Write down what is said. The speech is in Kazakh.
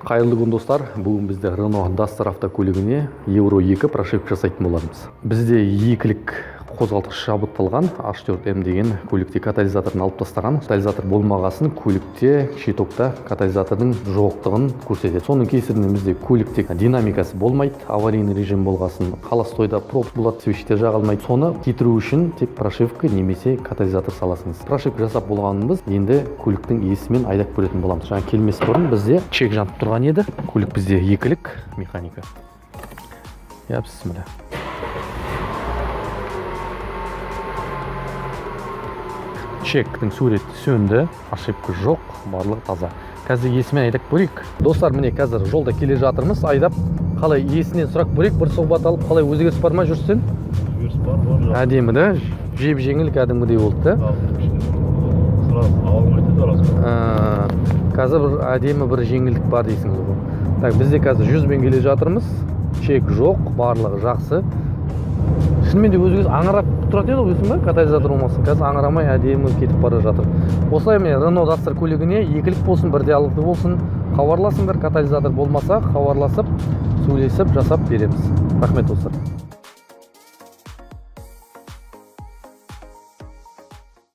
Қайырлы күн достар, бүгін бізде Renault Duster автокөлігіне Euro 2 прошивка жасайтын боламыз. Бізде екілік қозғалтқыш жабдықталған H4M деген көлікте катализаторын алып тастаған. Катализатор болмағасын көлікте щитокта катализатордың жоқтығын көрсетеді. Соның кесірінен бізде көлікте динамикасы болмайды, аварийный режим болғасын, холостойда проб болады, свечтер жағылмайды. Соны кетіру үшін тек прошивка немесе катализатор саласыңыз. Прошивка жасап болғанымыз енді көліктің иесімен айдап көретін боламыз. Жаңа келмес бұрын бізде чек жанып тұрған еді. Көлік бізде екілік механика. Бисмилlah. Чектің суреті сөнді, ошибка жоқ, барлығы таза. Қазір иесімен айдап көрейік. Достар, міне қазір жолда келе жатырмыз, айдап қалай иесінен сұрақ көрейік, бір сұхбат алып, қалай өзгеріс бар ма жүрсен? Өзгеріс бар. Әдемі да, жеп жеңіл кәдімгідей болды да. Қазір әдемі бір жеңілдік бар дейсіңіз ғой. Так, бізде қазір 100-бен келе жатырмыз. Чек жоқ, барлығы жақсы. Шынымен де өзіңіз аңырап тұратын еді ғой, катализатор болмасын. Қазір аңырамай әдемі кетіп бара жатыр. Осылай мен Renault Duster көлігіне екілік болсын, бір диалогты болсын, хабарласыңдар. Катализатор болмаса, хабарласып, сөйлесіп, жасап береміз. Рахмет достар.